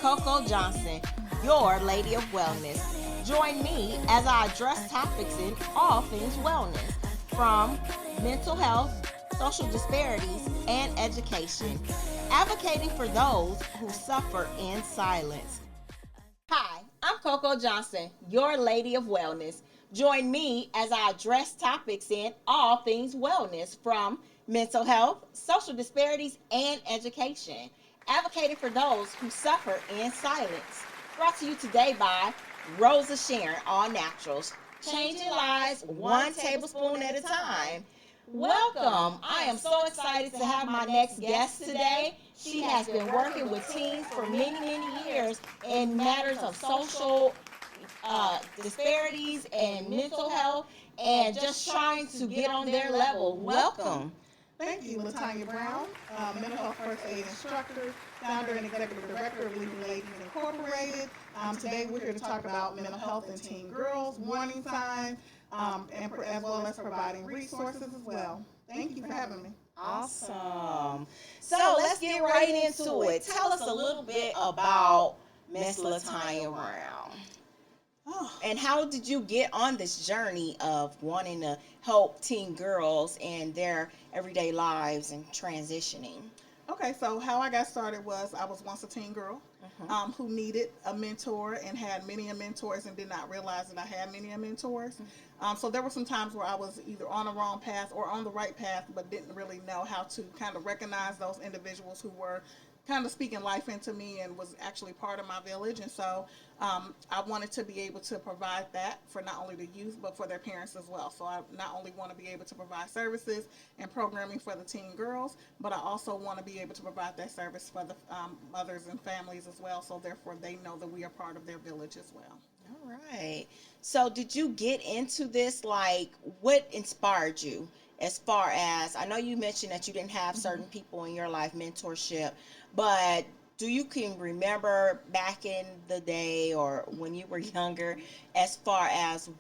Coco Johnson, your Lady of Wellness. Join me as I address topics in all things wellness, from mental health, social disparities, and education, advocating for those who suffer in silence. Hi, I'm Coco Johnson, your Lady of Wellness. Join me as I address topics in all things wellness, from mental health, social disparities, and education, advocating for those who suffer in silence. Brought to you today by Rosa Sharon All Naturals, changing lives one tablespoon at a time. Welcome. I am so excited to have my next guest today. She has been working with teens for many, many years in matters of social disparities and mental health and just trying to get on their level. Welcome. Thank you, Tonya Brown, mental health first aid instructor, founder and executive director of Leading Ladies Incorporated. Today we're here to talk about mental health in teen girls, warning signs, as well as providing resources as well. Thank you for having me. Awesome. So let's get right into it. Tell us a little bit about Miss LaTanya Brown. And how did you get on this journey of wanting to help teen girls in their everyday lives and transitioning? Okay, so how I got started was I was once a teen girl who needed a mentor and had many mentors and did not realize that I had many mentors. So there were some times where I was either on the wrong path or on the right path, but didn't really know how to kind of recognize those individuals who were kind of speaking life into me and was actually part of my village. And so I wanted to be able to provide that for not only the youth but for their parents as well. So I not only want to be able to provide services and programming for the teen girls, but I also want to be able to provide that service for the mothers and families as well, so therefore they know that we are part of their village as well. All right. So did you get into this, like, what inspired you? As far as, I know you mentioned that you didn't have certain people in your life, mentorship, but do you can remember back in the day or when you were younger, as far as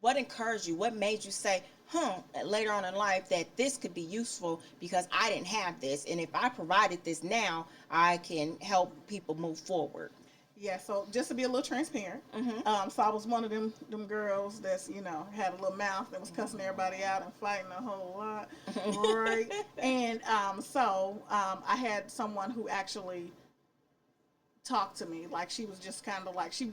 what encouraged you, what made you say, later on in life, that this could be useful because I didn't have this, and if I provided this now, I can help people move forward? Yeah, so just to be a little transparent, so I was one of them girls that's, had a little mouth that was cussing everybody out and fighting a whole lot, right? And I had someone who actually talked to me. Like, she was just kind of like, she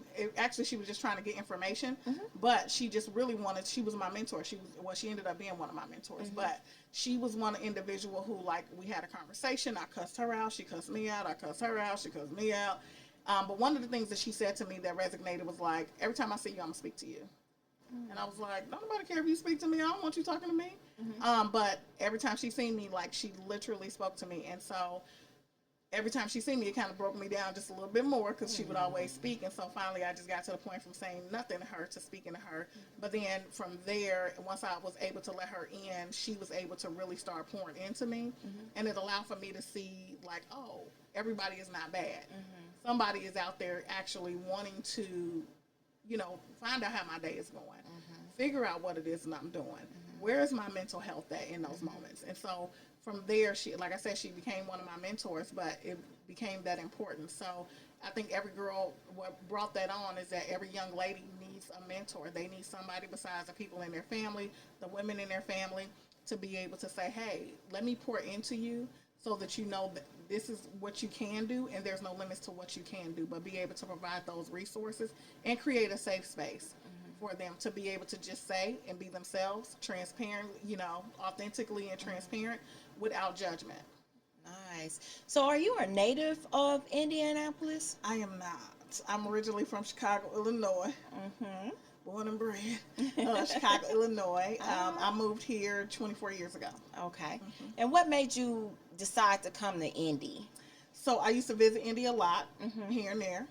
was just trying to get information, but she just really she was my mentor. She ended up being one of my mentors, but she was one individual who, like, we had a conversation, I cussed her out, she cussed me out, I cussed her out, she cussed me out. But one of the things that she said to me that resonated was like, every time I see you, I'm going to speak to you. And I was like, don't nobody care if you speak to me. I don't want you talking to me. But every time she seen me, like, she literally spoke to me. And so every time she seen me, it kind of broke me down just a little bit more because she would always speak. And so finally, I just got to the point from saying nothing to her to speaking to her. But then from there, once I was able to let her in, she was able to really start pouring into me. And it allowed for me to see, like, oh, everybody is not bad. Somebody is out there actually wanting to, find out how my day is going, figure out what it is that I'm doing. Where is my mental health at in those moments? And so from there, she, like I said, she became one of my mentors, but it became that important. So I think every girl, what brought that on is that every young lady needs a mentor. They need somebody besides the people in their family, the women in their family, to be able to say, hey, let me pour into you so that you know that this is what you can do and there's no limits to what you can do, but be able to provide those resources and create a safe space for them to be able to just say and be themselves, transparent, authentically and transparent without judgment. Nice. So are you a native of Indianapolis? I am not. I'm originally from Chicago, Illinois. Born and bred. Chicago, Illinois. I moved here 24 years ago. Okay. And what made you decide to come to Indy? So I used to visit Indy a lot, here and there.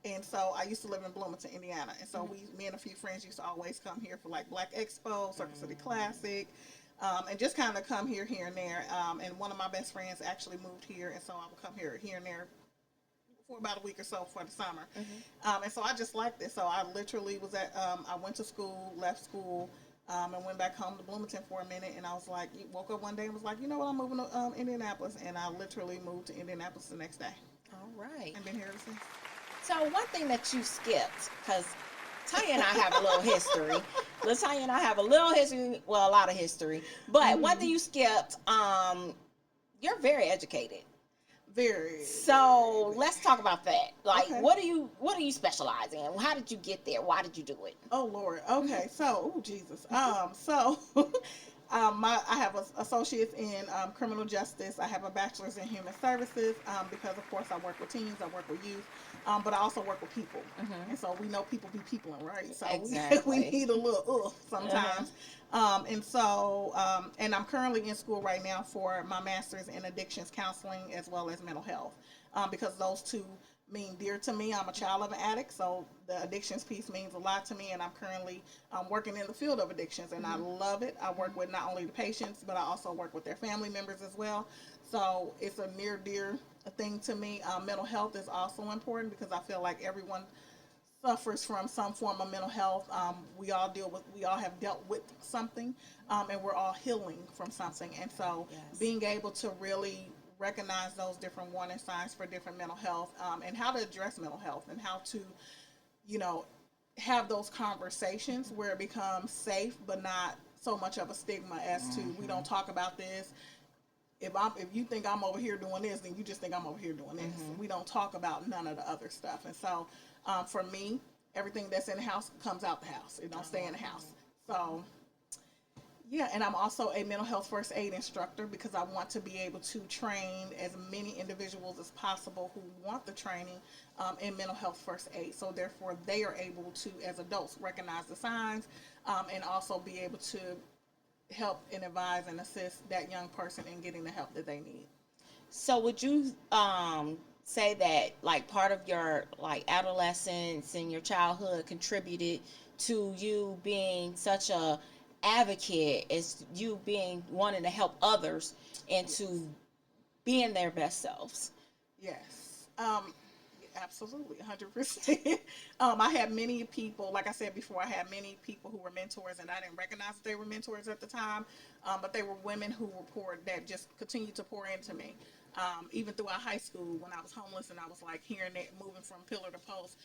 And so I used to live in Bloomington, Indiana. And so me and a few friends used to always come here for, like, Black Expo, Circuit City Classic, and just kind of come here and there. And one of my best friends actually moved here, and so I would come here and there for about a week or so for the summer. And so I just liked it. So I literally was I went to school, left school, And went back home to Bloomington for a minute. And I was like, woke up one day and was like, you know what, I'm moving to Indianapolis. And I literally moved to Indianapolis the next day. All right. And been here ever since. So one thing that you skipped, because Tonya and I have a little history. Tonya and I have a little history, well, a lot of history. But one thing you skipped, you're very educated. Very. So let's talk about that. Like, Okay. what do you specialize in? How did you get there? Why did you do it? Oh Lord. Okay. So, oh Jesus. So, I have an associate's in criminal justice. I have a bachelor's in human services. Because of course I work with teens, I work with youth, but I also work with people. And so we know people be peopling, right? So Exactly. we need a little sometimes. And I'm currently in school right now for my master's in addictions counseling as well as mental health, because those two mean dear to me. I'm a child of an addict, so the addictions piece means a lot to me, and I'm currently working in the field of addictions, and I love it. I work with not only the patients, but I also work with their family members as well. So it's a near dear thing to me. Mental health is also important because I feel like everyone suffers from some form of mental health. We all have dealt with something, and we're all healing from something. And so, Yes. being able to really recognize those different warning signs for different mental health, and how to address mental health, and how to, you know, have those conversations where it becomes safe, but not so much of a stigma as to we don't talk about this. If you think I'm over here doing this, then you just think I'm over here doing this. We don't talk about none of the other stuff. And so, for me, everything that's in the house comes out the house. It don't stay in the house. So, yeah, and I'm also a mental health first aid instructor because I want to be able to train as many individuals as possible who want the training in mental health first aid. So therefore, they are able to, as adults, recognize the signs, and also be able to help and advise and assist that young person in getting the help that they need. So would you say that like part of your like adolescence and your childhood contributed to you being such a advocate as you being wanting to help others and to being their best selves? Yes. Absolutely, 100%. I had many people, like I said before, I had many people who were mentors, and I didn't recognize that they were mentors at the time. But they were women who were that just continued to pour into me. Even throughout high school, when I was homeless and I was like hearing it, moving from pillar to post,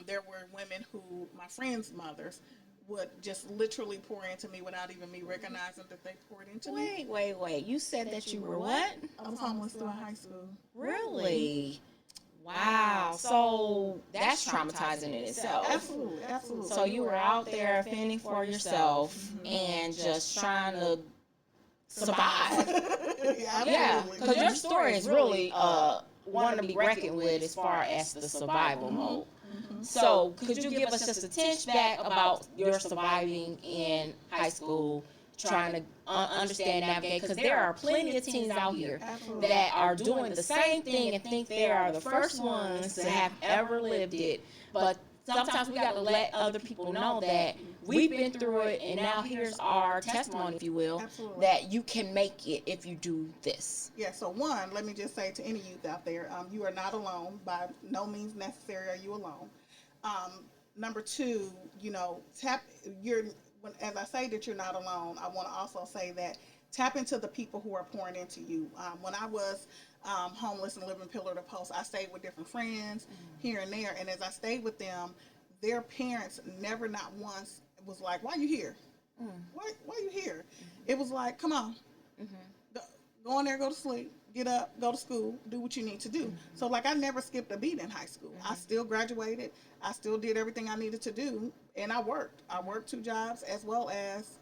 there were women who, my friends' mothers, would just literally pour into me without even me recognizing that they poured into me. Wait. You said that you were what? I was homeless throughout high school. Really? Wow. So that's traumatizing in itself. Absolutely, absolutely. So you were out there fending for yourself and just trying to survive. Yeah, because your story is really one to be reckoned with as far as the survival mode. So could you give us just a tinge back about your surviving in high school, trying to understand, navigate, because there are plenty of teens out here Absolutely. that are doing the same thing and think they are the first ones to have ever lived it. But sometimes we got to let other people know that we've been through it, and now here's our testimony, if you will, Absolutely. that you can make it if you do this. Yeah, so one, let me just say to any youth out there, you are not alone. By no means necessary are you alone. Number two, as I say that you're not alone, I want to also say that tap into the people who are pouring into you. When I was homeless and living pillar to post, I stayed with different friends here and there, and as I stayed with them, their parents never, not once, was like, "Why you here? Why you here?" It was like, "Come on, go in there, go to sleep, get up, go to school, do what you need to do." So like I never skipped a beat in high school. I still graduated. I still did everything I needed to do, and I worked. I worked 2 jobs as well as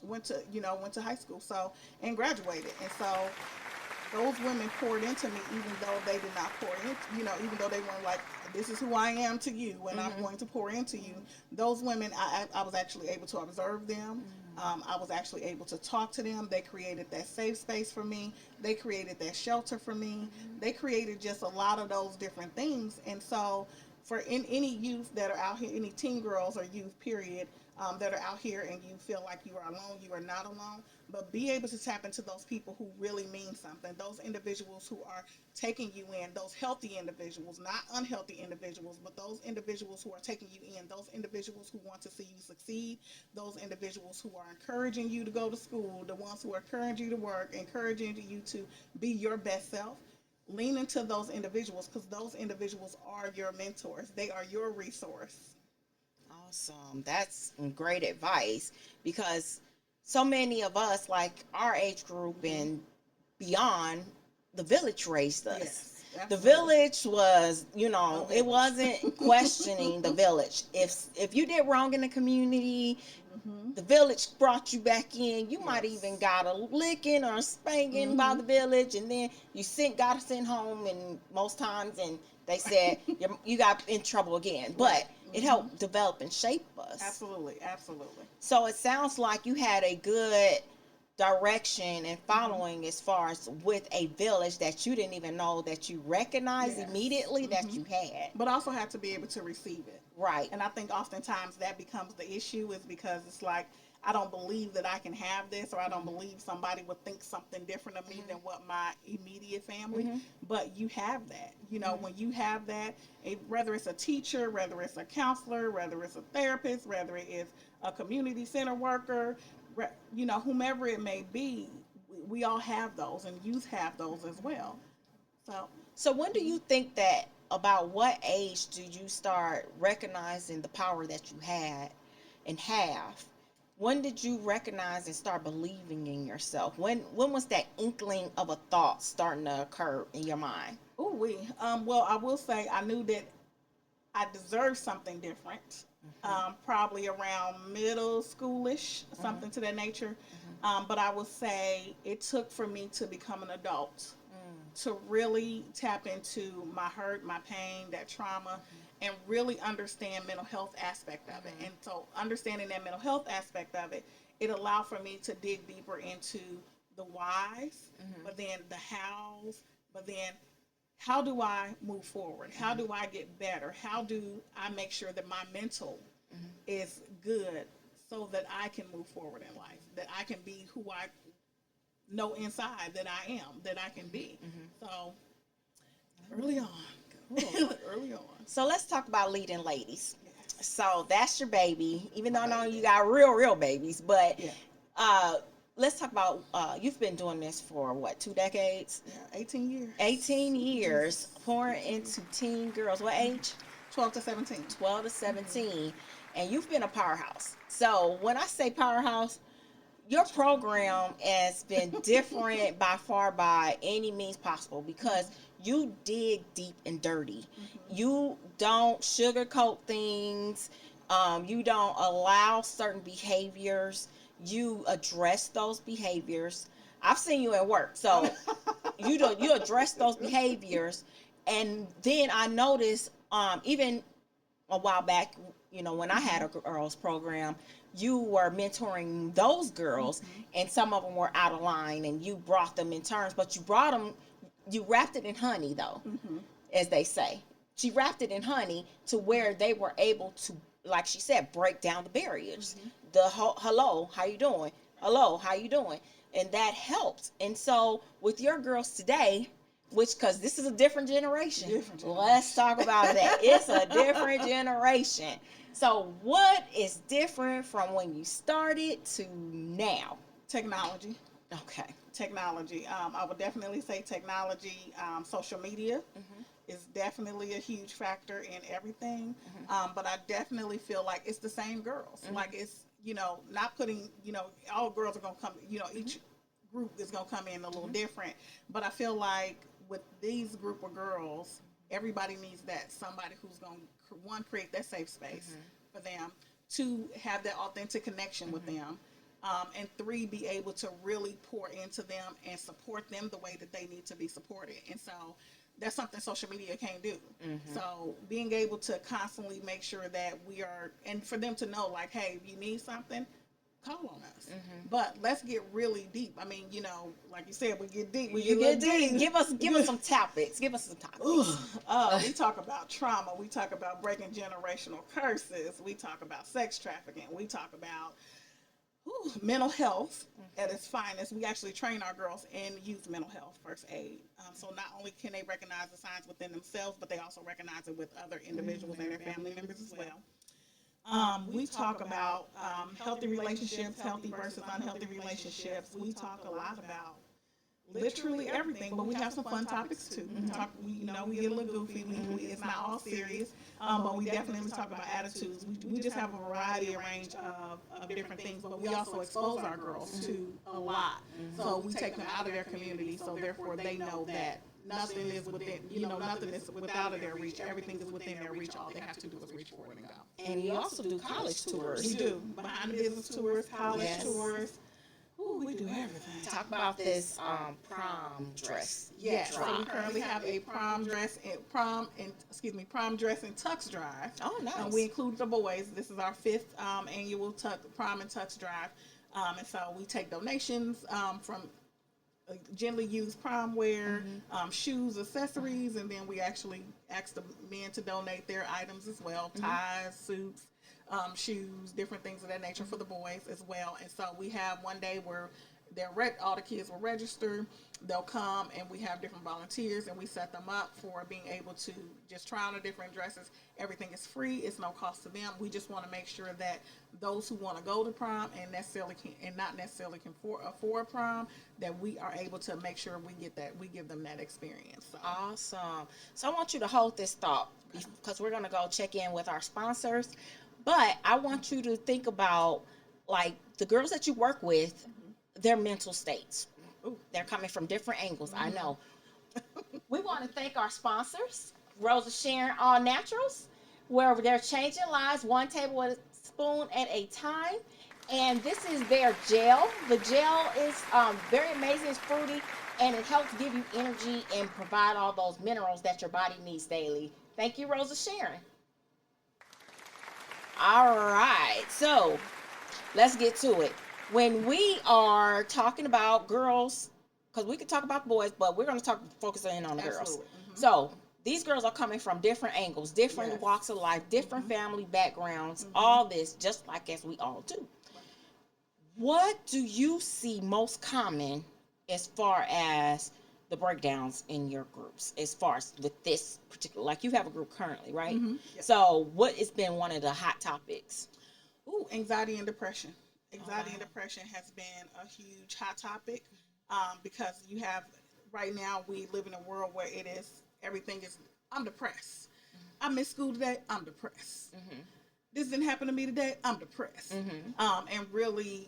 went to high school. So and graduated. And so those women poured into me, even though they did not pour in. Even though they weren't like, "This is who I am to you, and I'm going to pour into you." Those women, I was actually able to observe them. I was actually able to talk to them. They created that safe space for me. They created that shelter for me. They created just a lot of those different things. And so for any youth that are out here, any teen girls or youth, period, that are out here and you feel like you are alone, you are not alone. But be able to tap into those people who really mean something, those individuals who are taking you in, those healthy individuals, not unhealthy individuals, but those individuals who are taking you in, those individuals who want to see you succeed, those individuals who are encouraging you to go to school, the ones who are encouraging you to work, encouraging you to be your best self. Lean into those individuals because those individuals are your mentors. They are your resource. Awesome. That's great advice because so many of us, like our age group and beyond, the village raised us. Yes, The absolutely. village was, The it village. wasn't questioning the village. If you did wrong in the community, Hmm. the village brought you back in. You might even Yes. got a licking or a spanking by Hmm. the village, and then got sent home. And most times, and they said you got in trouble again. Right. But it Hmm. helped develop and shape us. Absolutely. Absolutely. So it sounds like you had a good direction and Hmm. following as far as with a village that you didn't even know that you recognized Yes. immediately that Hmm. you had. But also have to be able to receive it. Right. And I think oftentimes that becomes the issue is because it's like, I don't believe that I can have this, or I don't Mm-hmm. believe somebody would think something different of me than what my immediate family. Mm-hmm. But you have that. You know, Mm-hmm. when you have that, whether it's a teacher, whether it's a counselor, whether it's a therapist, whether it is a community center worker, you know, whomever it may be, we all have those, and youth have those as well. So, So when do you think that about what age do you start recognizing the power that you had and have? When did you recognize and start believing in yourself? When was that inkling of a thought starting to occur in your mind? ooh, well, I will say I knew that I deserved something different. Mm-hmm. Probably around middle schoolish, Mm-hmm. something to that nature. Mm-hmm. But I would say it took for me to become an adult Mm-hmm. to really tap into my hurt, my pain, that trauma, and really understand mental health aspect of it. Mm-hmm. And so understanding that mental health aspect of it, it allowed for me to dig deeper into the whys, Mm-hmm. but then the hows, but then how do I move forward? How Mm-hmm. do I get better? How do I make sure that my mental Mm-hmm. is good so that I can move forward in life, that I can be who I know inside that I am, that I can be. Mm-hmm. So early on, Cool. early on. So let's talk about leading ladies. Yes. So that's your baby, even though My I know you baby. got real babies, but Yeah. uh, let's talk about you've been doing this for what, 2 decades? Yeah. 18 years. 18 years Jesus. pouring 18 years. into teen girls. What age? 12 to 17. 12 to Mm-hmm. 17. And you've been a powerhouse. So when I say powerhouse, your program has been different by far by any means possible because Mm-hmm. you dig deep and dirty. Mm-hmm. You don't sugarcoat things. You don't allow certain behaviors. You address those behaviors. I've seen you at work, so you address those behaviors, and then I noticed even a while back, when I had Mm-hmm. a girls program, you were mentoring those girls, Mm-hmm. and some of them were out of line, and you brought them in turns, but you wrapped it in honey, though, Mm-hmm. as they say. She wrapped it in honey to where they were able to, like she said, break down the barriers. Mm-hmm. The hello, how you doing? Hello, how you doing? And that helped. And so with your girls today, which because this is a different generation, Different let's generation. talk about that. It's a different generation. So what is different from when you started to now? Technology. Okay. Technology. I would definitely say technology. Social media Mm-hmm. is definitely a huge factor in everything. Mm-hmm. But I definitely feel like it's the same girls. Mm-hmm. Like it's, not putting, all girls are gonna come. Mm-hmm. Each group is gonna come in a little Mm-hmm. different. But I feel like with these group of girls, everybody needs that somebody who's gonna one create that safe space Mm-hmm. for them, two have that authentic connection with Mm-hmm. them, and three, be able to really pour into them and support them the way that they need to be supported. And so that's something social media can't do. Mm-hmm. So being able to constantly make sure that we are, and for them to know, like, hey, if you need something, call on us. But let's get really deep. I mean, like you said, we get deep. We You get get deep. deep. Give us some topics. Give us some topics. We talk about trauma. We talk about breaking generational curses. We talk about sex trafficking. We talk about mental health at its finest. We actually train our girls in youth mental health first aid. So not only can they recognize the signs within themselves, but they also recognize it with other individuals and their family members as well. We talk about healthy relationships, healthy versus unhealthy relationships. We talk a lot about literally everything, but we have some fun topics too. We get a little goofy. It's not all serious, but we definitely talk about attitudes. We just have a variety, a range of different things, but we also expose our girls to a lot. So we take them out of their community, so therefore they know that nothing is within, nothing is without of their reach. Everything is within their reach. All they have to do is reach for it and go. And you also do college tours. We do behind the business tours, college tours. Ooh, we do everything. Talk about this prom dress. Yes. So we currently have a prom dress and tux drive. Oh, nice. We include the boys. This is our 5th annual prom and tux drive. And so we take donations from gently used prom wear, shoes, accessories, and then we actually ask the men to donate their items as well, ties, suits, shoes, different things of that nature for the boys as well. And so we have one day where all the kids will register. They'll come and we have different volunteers and we set them up for being able to just try on the different dresses. Everything is free. It's no cost to them. We just want to make sure that those who want to go to prom and not necessarily can afford prom, that we are able to make sure we give them that experience. So. Awesome. So I want you to hold this thought because we're going to go check in with our sponsors. But I want you to think about, like, the girls that you work with, their mental states. They're coming from different angles, I know. We want to thank our sponsors, Rosa Sharon All Naturals, where they're changing lives one tablespoon at a time. And this is their gel. The gel is very amazing. It's fruity, and it helps give you energy and provide all those minerals that your body needs daily. Thank you, Rosa Sharon. All right, so let's get to it. When we are talking about girls, because we could talk about boys, but we're going to focus in on the girls. So these girls are coming from different angles, different walks of life, different family backgrounds, all this, just like as we all do. What do you see most common as far as the breakdowns in your groups, as far as with this particular, like you have a group currently, right? Yep. So what has been one of the hot topics? Anxiety and depression. Anxiety and depression has been a huge hot topic because you have, right now, we live in a world where everything is, I'm depressed. I missed school today, I'm depressed. This didn't happen to me today, I'm depressed. And really,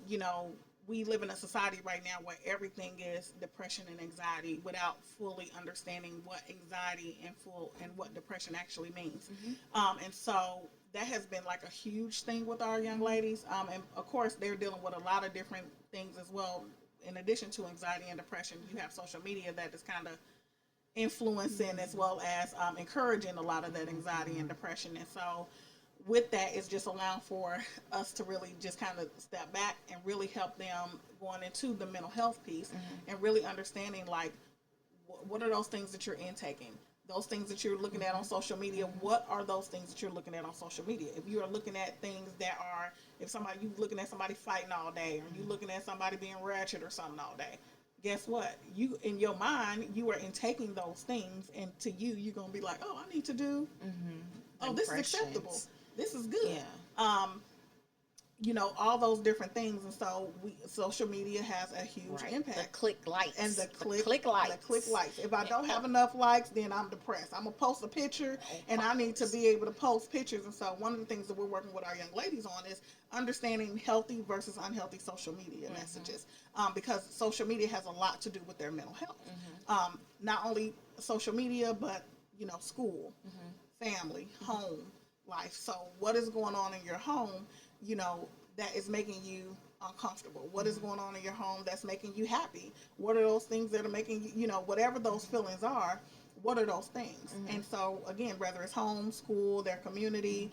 we live in a society right now where everything is depression and anxiety without fully understanding what anxiety and what depression actually means. And so that has been like a huge thing with our young ladies. And of course, they're dealing with a lot of different things as well. In addition to anxiety and depression, you have social media that is kind of influencing as well as encouraging a lot of that anxiety and depression. And so with that, it's just allowing for us to really just kind of step back and really help them going into the mental health piece and really understanding, like, what are those things that you're intaking? Those things that you're looking at on social media, what are those things that you're looking at on social media? If you are looking at things that are, you looking at somebody fighting all day, or you looking at somebody being ratchet or something all day, guess what? You, in your mind, you are intaking those things, and to you, you're going to be like, oh, I need to do, this is acceptable. This is good. Yeah. All those different things. And so social media has a huge impact. The click likes. And the click likes. The click likes. If I don't have enough likes, then I'm depressed. I'm going to post a picture, and I need to be able to post pictures. And so one of the things that we're working with our young ladies on is understanding healthy versus unhealthy social media messages. Because social media has a lot to do with their mental health. Not only social media, but, school, family, home life. So what is going on in your home, that is making you uncomfortable? What is going on in your home that's making you happy? What are those things that are making you, whatever those feelings are, what are those things? And so, again, whether it's home, school, their community,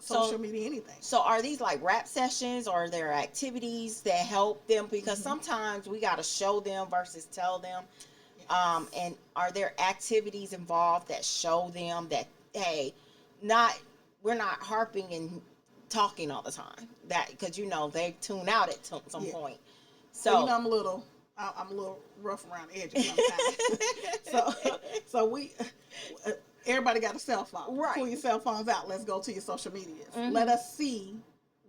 So, social media, anything. so are these like rap sessions, or are there activities that help them? Because Mm-hmm. sometimes we got to show them versus tell them. Yes. And are there activities involved that show them that, hey, not we're not harping and talking all the time, that because they tune out at some Yeah. point. Well, So I'm a little rough around the edges sometimes. So we, everybody got a cell phone. right. Pull your cell phones out. Let's go to your social medias. Let Mm-hmm. us see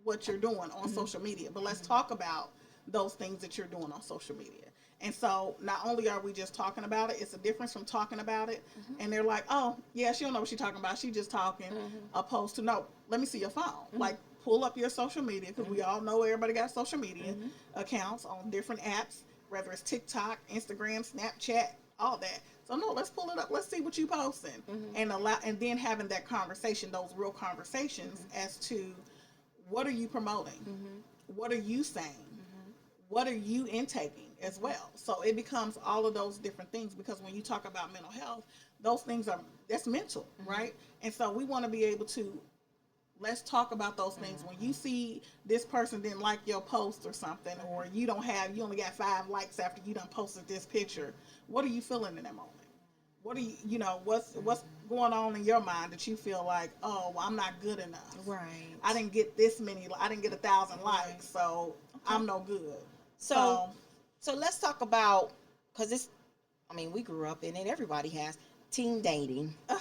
what you're doing on Mm-hmm. social media. But let's talk about those things that you're doing on social media. And so not only are we just talking about it, it's a difference from talking about it. Mm-hmm. And they're like, oh, yeah, she don't know what she's talking about. She just talking. Mm-hmm. Opposed to, no, let me see your phone. Mm-hmm. Like, pull up your social media, because we all know everybody got social media Mm-hmm. accounts on different apps, whether it's TikTok, Instagram, Snapchat, all that. So no, let's pull it up. Let's see what you posting, Mm-hmm. and then having that conversation, those real conversations as to what are you promoting, what are you saying, what are you intaking as well. So it becomes all of those different things, because when you talk about mental health, those things that's mental, right? And so we want to be able to, let's talk about those things. When you see this person didn't like your post or something, or you only got 5 likes after you done posted this picture, what are you feeling in that moment? What are what's going on in your mind that you feel like, oh, well, I'm not good enough. Right. I didn't get this many. I didn't get 1,000 Right. likes, so Okay. I'm no good. So let's talk about, because it's, I mean, we grew up in it. Everybody has teen dating. I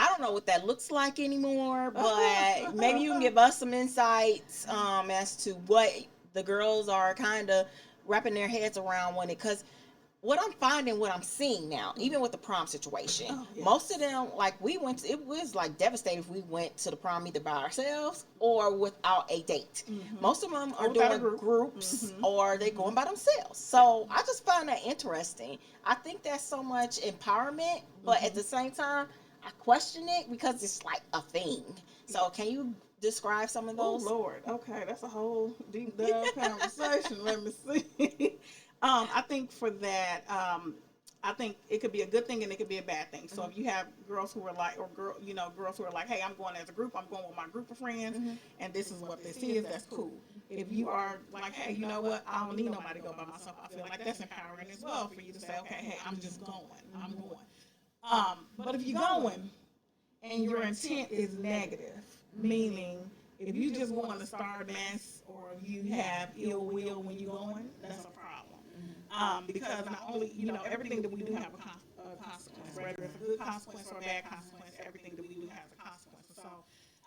don't know what that looks like anymore, but maybe you can give us some insights as to what the girls are kind of wrapping their heads around when it, because what I'm finding, what I'm seeing now, even with the prom situation, Oh, yes. most of them, like it was like devastating if we went to the prom either by ourselves or without a date. Most of them are without a doing group. groups, or they going by themselves. So I just find that interesting. I think that's so much empowerment, but at the same time, I question it because it's like a thing. So can you describe some of Oh those? Lord, okay, that's a whole deep dive conversation. Let me see. I think for that, I think it could be a good thing and it could be a bad thing. So if you have girls who are like, or girls who are like, hey, I'm going as a group, I'm going with my group of friends, and this is what this is. That's cool. If you are like, hey, you know what, I don't need nobody to go by myself. I feel like that's empowering as well for you to say, okay, hey, I'm just going. I'm going. But if you're going and your intent is negative, meaning if you just want to start a mess or you have ill will when you're going, that's a problem. Because not only, everything that we do have a consequence, whether it's a good consequence or a bad consequence, everything that we do has a consequence. So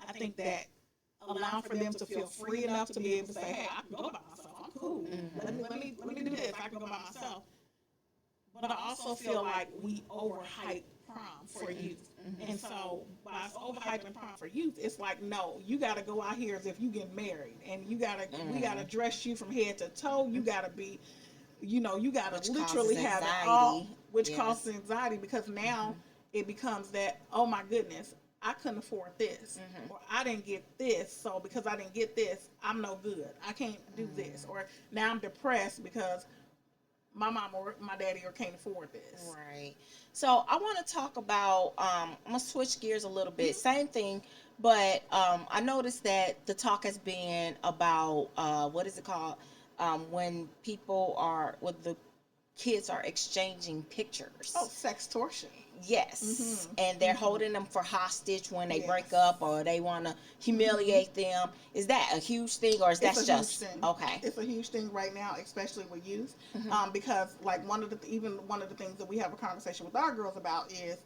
I think that allowing for them to feel free enough to be able to say, hey, I can go by myself. I'm cool. Let me do this. I can go by myself. But I also feel like we overhype prom for youth. And so by us overhyping prom for youth, it's like, no, you got to go out here as if you get married, and we got to dress you from head to toe. You got to be, you got to literally have it all, which causes anxiety, because now it becomes that, oh my goodness, I couldn't afford this, or I didn't get this, so because I didn't get this, I'm no good. I can't do this, or now I'm depressed because my mom or my daddy or can't afford this. Right. So I want to talk about. I'm gonna switch gears a little bit. Same thing, but I noticed that the talk has been about what is it called? When people are, when the kids are exchanging pictures. Oh, sextortion. Yes. And they're holding them for hostage when they break Yes. up, or they want to humiliate them. Is that a huge thing, or is that It's a just huge thing. okay? It's a huge thing right now, especially with youth, because like one of the things that we have a conversation with our girls about is,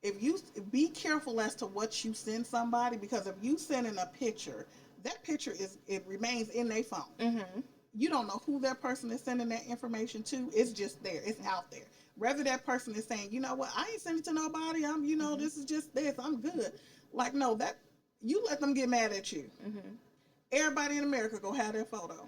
if you be careful as to what you send somebody, because if you send in a picture, that picture it remains in their phone. You don't know who that person is sending that information to. It's just there. It's out there. Whether that person is saying, you know what, I ain't sending it to nobody. I'm, this is just this. I'm good. Like, no, that you let them get mad at you. Everybody in America go have their photo.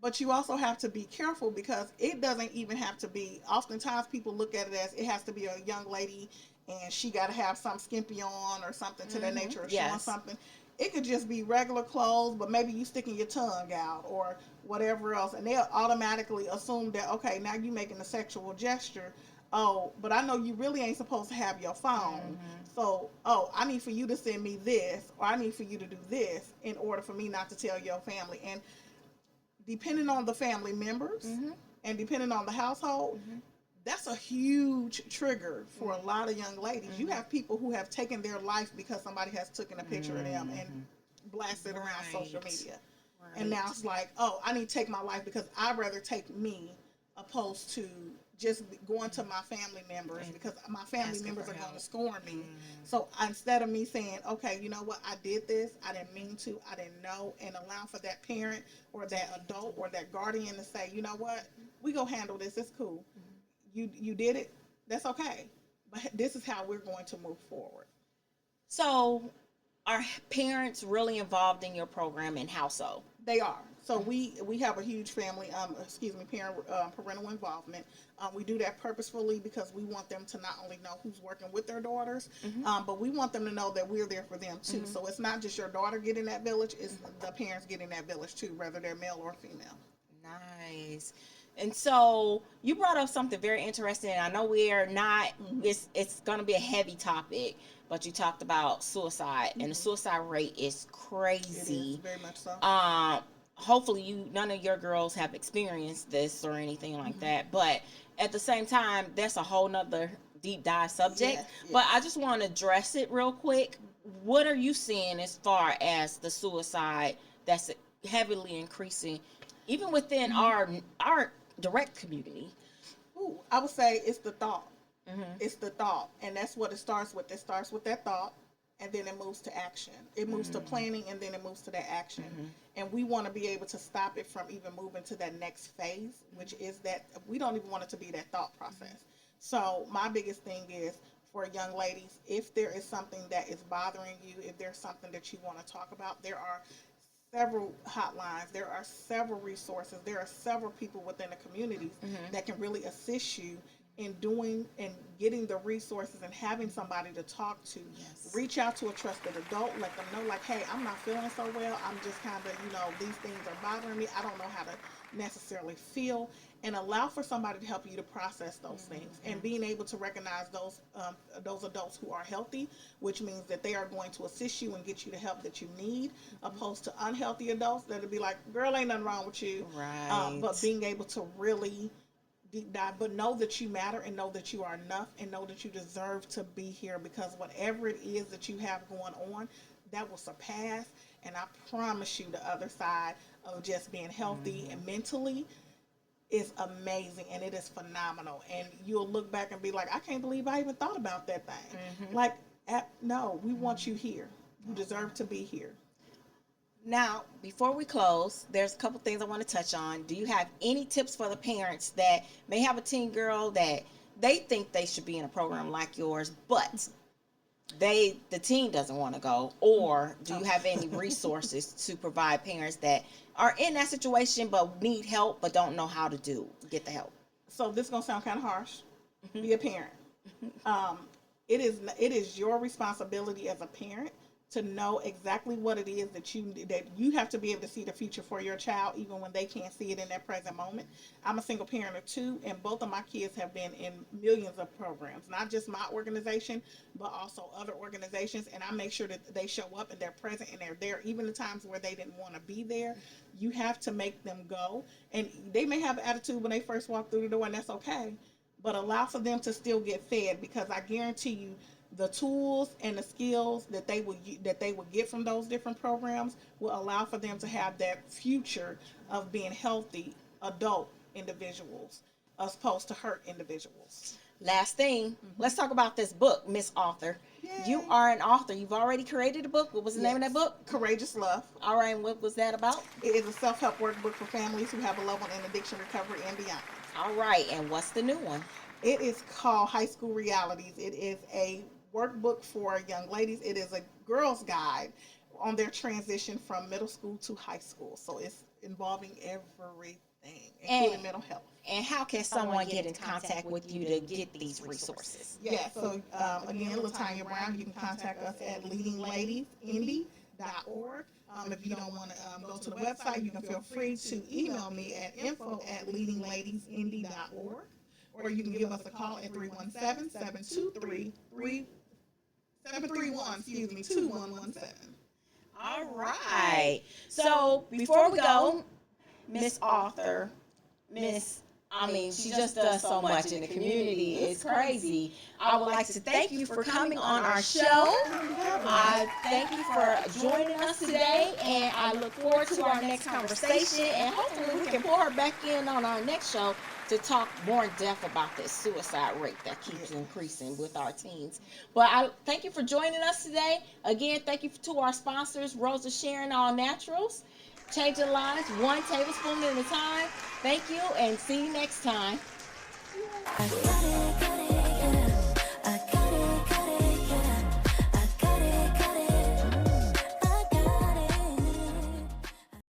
But you also have to be careful, because it doesn't even have to be. Oftentimes people look at it as it has to be a young lady and she got to have some skimpy on or something to that nature, or showing something. It could just be regular clothes, but maybe you sticking your tongue out or whatever else, and they'll automatically assume that, okay, now you making a sexual gesture oh, but I know you really ain't supposed to have your phone. So, oh, I need for you to send me this, or I need for you to do this in order for me not to tell your family. And depending on the family members and depending on the household, that's a huge trigger for a lot of young ladies. You have people who have taken their life because somebody has taken a picture of them and blasted around social media. And now it's like, oh, I need to take my life because I'd rather take me opposed to just going to my family members because my family members are going to scorn me. So instead of me saying, okay, you know what, I did this, I didn't mean to, I didn't know, and allow for that parent or that adult or that guardian to say, you know what, we go handle this, it's cool. You did it, that's okay. But this is how we're going to move forward. So, are parents really involved in your program and how so? They are. So we have a huge family, parental involvement. We do that purposefully because we want them to not only know who's working with their daughters, but we want them to know that we're there for them too. So it's not just your daughter getting that village; it's the parents getting that village too, whether they're male or female. Nice. And so you brought up something very interesting. I know we are not. It's going to be a heavy topic, but you talked about suicide, and the suicide rate is crazy. It is, very much so. Hopefully, none of your girls have experienced this or anything like that. But at the same time, that's a whole nother deep dive subject. Yes. But I just want to address it real quick. What are you seeing as far as the suicide that's heavily increasing, even within our direct community? Ooh, I would say it's the thought. It's the thought, and that's what it starts with. It starts with that thought, and then it moves to action. It moves to planning, and then it moves to that action. And we want to be able to stop it from even moving to that next phase, which is that we don't even want it to be that thought process. So my biggest thing is for young ladies, if there is something that is bothering you, if there's something that you want to talk about, there are several hotlines, there are several resources, there are several people within the communities that can really assist you in doing and getting the resources and having somebody to talk to. Reach out to a trusted adult, let them know, like, hey, I'm not feeling so well, I'm just kind of, these things are bothering me, I don't know how to necessarily feel, and allow for somebody to help you to process those things, and being able to recognize those adults who are healthy, which means that they are going to assist you and get you the help that you need, opposed to unhealthy adults that'll be like, girl, ain't nothing wrong with you. But being able to really deep dive, but know that you matter and know that you are enough and know that you deserve to be here, because whatever it is that you have going on, that will surpass. And I promise you, the other side of just being healthy and mentally is amazing, and it is phenomenal. And you'll look back and be like, I can't believe I even thought about that thing. Like, no, we want you here. You deserve to be here. Now, before we close, there's a couple things I want to touch on. Do you have any tips for the parents that may have a teen girl that they think they should be in a program like yours, but the teen doesn't want to go? Or do you have any resources to provide parents that are in that situation but need help but don't know how to get the help? So this is going to sound kind of harsh. Be a parent. It is your responsibility as a parent to know exactly what it is that you have to be able to see the future for your child, even when they can't see it in that present moment. I'm a single parent of two, and both of my kids have been in millions of programs, not just my organization, but also other organizations. And I make sure that they show up and they're present and they're there, even the times where they didn't want to be there. You have to make them go, and they may have an attitude when they first walk through the door, and that's okay. But allow for them to still get fed, because I guarantee you, the tools and the skills that they will get from those different programs will allow for them to have that future of being healthy adult individuals as opposed to hurt individuals. Last thing, let's talk about this book, Miss Author. Yay. You are an author. You've already created a book. What was the name of that book? Courageous Love. All right, and what was that about? It is a self-help workbook for families who have a loved one in addiction recovery and beyond. All right, and what's the new one? It is called High School Realities. It is a workbook for young ladies. It is a girl's guide on their transition from middle school to high school. So it's involving everything, including mental health. And how can someone get in contact with you to get these resources? Yeah, so again, LaTonya Brown, you can contact us at leadingladiesindy.org. If you don't want to go to the website, you can feel free to email me at info@leadingladiesindy.org. or you can give us a call at 317-723-7331, 2117. All right. So before we go, Miss Author, she just does so much in the community. It's crazy. I would like to thank you for coming on our show. I thank you for joining us today, and I look forward to our next conversation. And hopefully, we can pull her back in on our next show to talk more in depth about this suicide rate that keeps increasing with our teens. But I thank you for joining us today. Again, thank you to our sponsors, Rosa Sharon All Naturals. Changing lives one tablespoon at a time. Thank you, and see you next time.